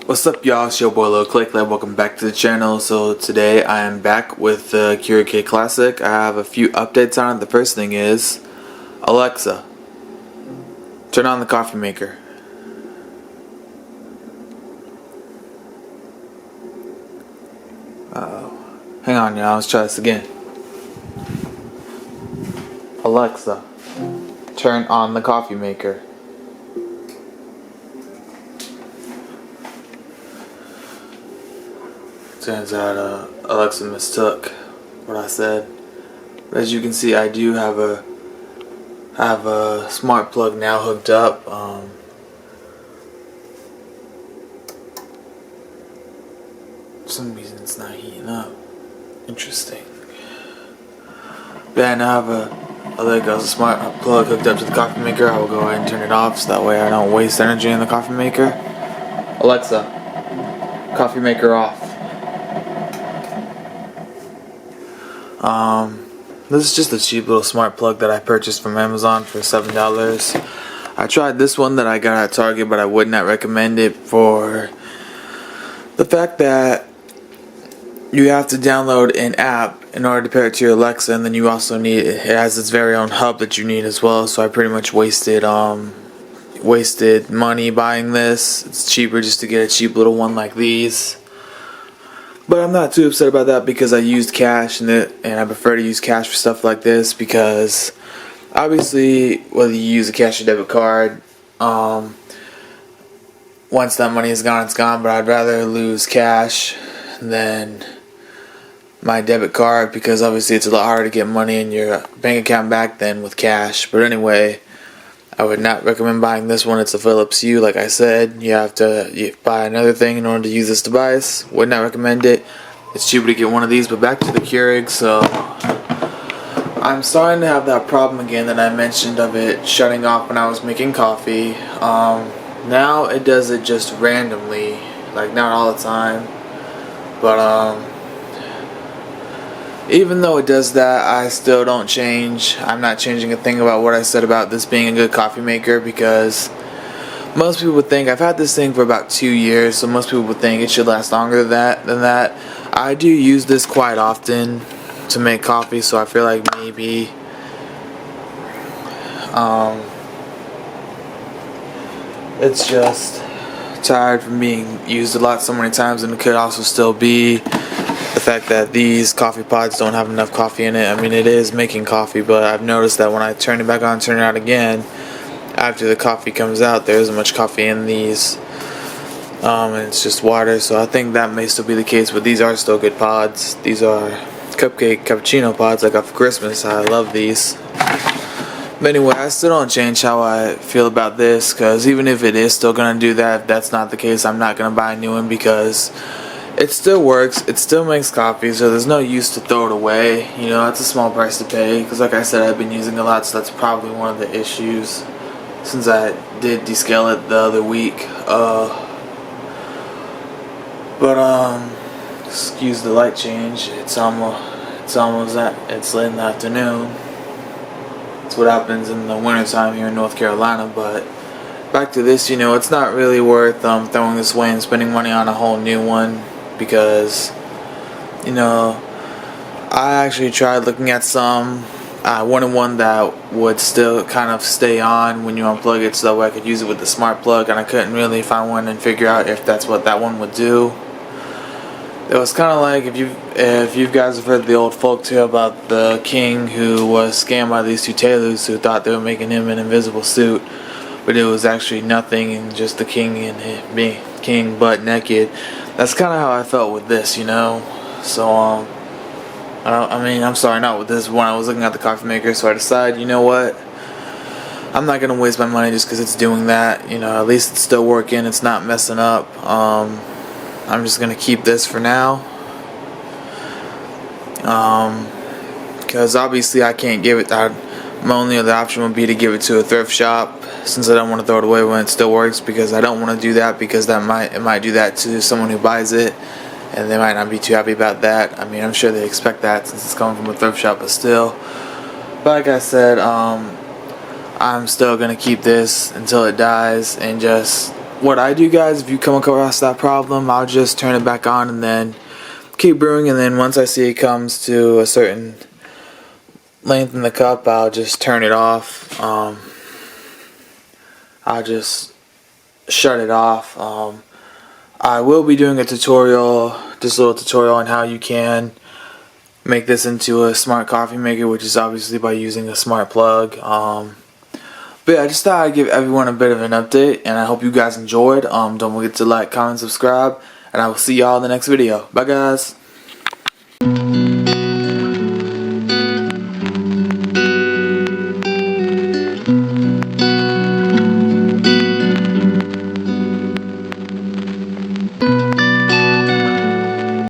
What's up, y'all? It's your boy Lil Click. Welcome back to the channel. So today I am back with the Keurig Classic. I have a few updates on it. The first thing is, Alexa, turn on the coffee maker. Hang on, y'all. Let's try this again. Alexa, turn on the coffee maker. Turns out Alexa mistook what I said. But as you can see, I do have a smart plug now hooked up. For some reason it's not heating up. Interesting. Then I have a smart plug hooked up to the coffee maker. I will go ahead and turn it off so that way I don't waste energy in the coffee maker. Alexa, coffee maker off. This is just a cheap little smart plug that I purchased from Amazon for $7. I tried this one that I got at Target, but I would not recommend it for the fact that you have to download an app in order to pair it to your Alexa, and then you also need, it has its very own hub that you need as well. So I pretty much wasted money buying this. It's cheaper just to get a cheap little one like these. But I'm not too upset about that because I used cash and I prefer to use cash for stuff like this because obviously whether you use a cash or debit card, once that money is gone, it's gone. But I'd rather lose cash than my debit card because obviously it's a lot harder to get money in your bank account back than with cash. But anyway, I would not recommend buying this one. It's a Philips Hue, like I said. You have to buy another thing in order to use this device. Would not recommend it. It's cheaper to get one of these. But back to the Keurig. So I'm starting to have that problem again that I mentioned of it shutting off when I was making coffee. Now it does it just randomly, like not all the time. But even though it does that, I still don't change. I'm not changing a thing about what I said about this being a good coffee maker because most people would think, I've had this thing for about 2 years, so most people would think it should last longer than that. I do use this quite often to make coffee, so I feel like maybe it's just tired from being used a lot so many times, and it could also still be the fact that these coffee pods don't have enough coffee in it. I mean, it is making coffee, but I've noticed that when I turn it back on, turn it out again, after the coffee comes out, there isn't much coffee in these, and it's just water. So I think that may still be the case, but these are still good pods. These are cappuccino pods I got for Christmas. I love these. But anyway, I still don't change how I feel about this, because even if it is still going to do that, if that's not the case, I'm not going to buy a new one because it still works, it still makes coffee, so there's no use to throw it away. You know, that's a small price to pay, because like I said, I've been using it a lot, so that's probably one of the issues since I did descale it the other week. Excuse the light change, it's late in the afternoon. That's what happens in the wintertime here in North Carolina. But back to this, you know, it's not really worth throwing this away and spending money on a whole new one. Because, you know, I actually tried looking at some. I wanted one that would still kind of stay on when you unplug it, so that way I could use it with the smart plug, and I couldn't really find one and figure out if that's what that one would do. It was kind of like if you guys have heard the old folk tale about the king who was scammed by these two tailors who thought they were making him an invisible suit, but it was actually nothing, and just the king and him being king butt naked. That's kind of how I felt with this, you know. So I'm sorry, not with this one. I was looking at the coffee maker, so I decided, you know what, I'm not gonna waste my money just because it's doing that. You know, at least it's still working, it's not messing up. I'm just gonna keep this for now, because obviously I can't give it. My only other option would be to give it to a thrift shop, since I don't want to throw it away when it still works, because I don't want to do that, because it might do that to someone who buys it, and they might not be too happy about that. I mean, I'm sure they expect that since it's coming from a thrift shop, but still. But like I said, I'm still gonna keep this until it dies and just what I do, guys, if you come across that problem, I'll just turn it back on and then keep brewing, and then once I see it comes to a certain length in the cup, I'll just turn it off. I'll just shut it off. I will be doing a tutorial, just a little tutorial on how you can make this into a smart coffee maker, which is obviously by using a smart plug. But yeah, I just thought I'd give everyone a bit of an update, and I hope you guys enjoyed. Don't forget to like, comment, subscribe, and I will see y'all in the next video. Bye, guys.